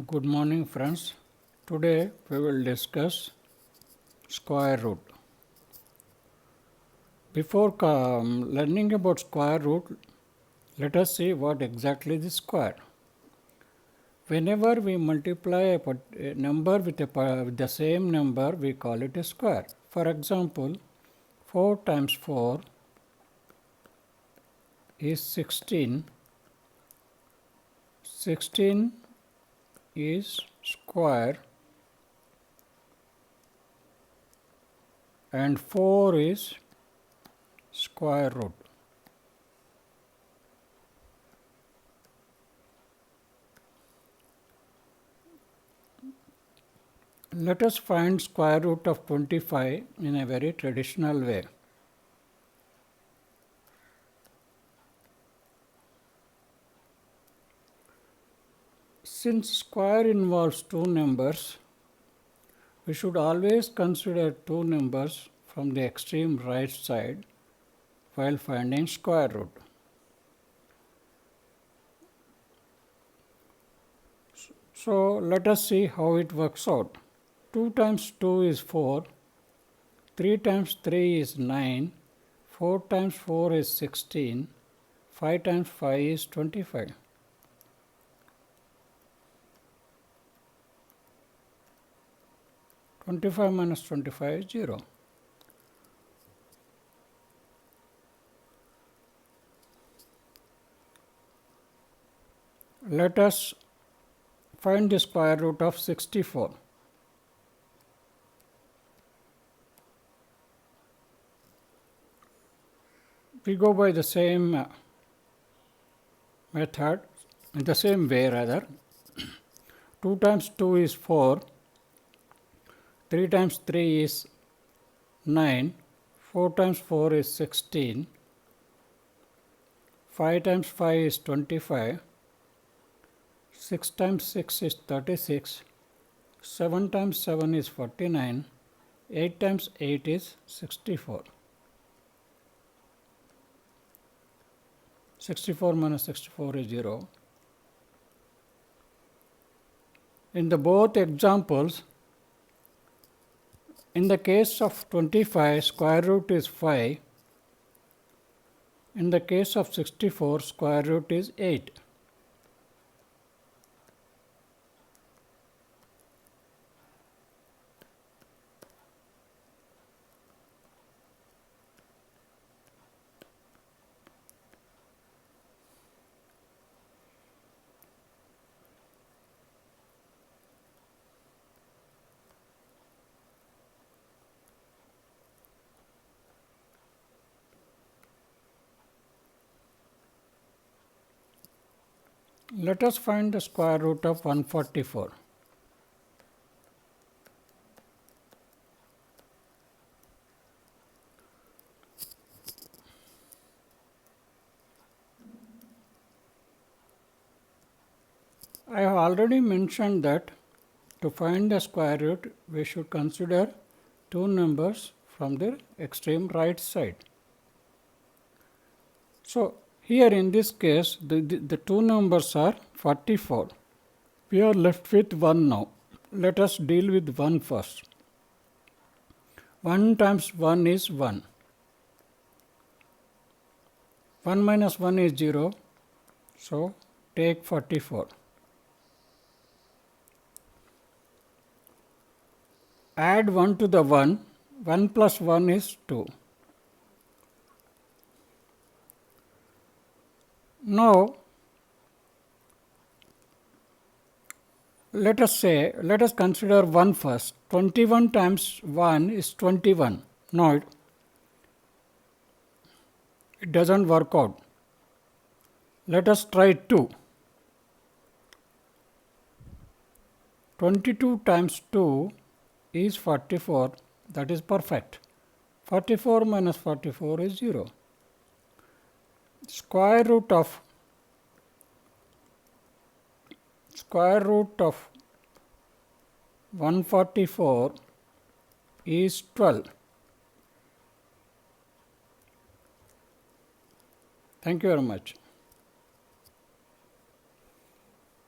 Good morning, friends. Today we will discuss square root. Before learning about square root, let us see what exactly is square. Whenever we multiply a number with the same number, we call it a square. For example, 4 times 4 is 16. 16 is square and 4 is square root. Let us find square root of 25 in a very traditional way. Since square involves two numbers, we should always consider two numbers from the extreme right side while finding square root. So let us see how it works out. 2 times 2 is 4, 3 times 3 is 9, 4 times 4 is 16, 5 times 5 is 25. Twenty-five minus 25 is 0. Let us find the square root of 64. We go by the same method, in the same way rather. 2 times 2 is 4, 3 times 3 is 9, 4 times 4 is 16, 5 times 5 is 25, 6 times 6 is 36, 7 times 7 is 49, 8 times 8 is 64. 64 minus 64 is 0. In the both examples, in the case of 25, square root is 5. In the case of 64, square root is 8. Let us find the square root of 144. I have already mentioned that to find the square root, we should consider two numbers from the extreme right side. So, here in this case, the two numbers are 44. We are left with 1 now. Let us deal with 1 first. 1 times 1 is 1. 1 minus 1 is 0. So, take 44. Add 1 to the 1. 1 plus 1 is 2. Now, let us consider 1 first. 21 times 1 is 21. No, it doesn't work out. Let us try 2. 22 times 2 is 44. That is perfect. 44 minus 44 is 0. Square root of 144 is 12. Thank you very much.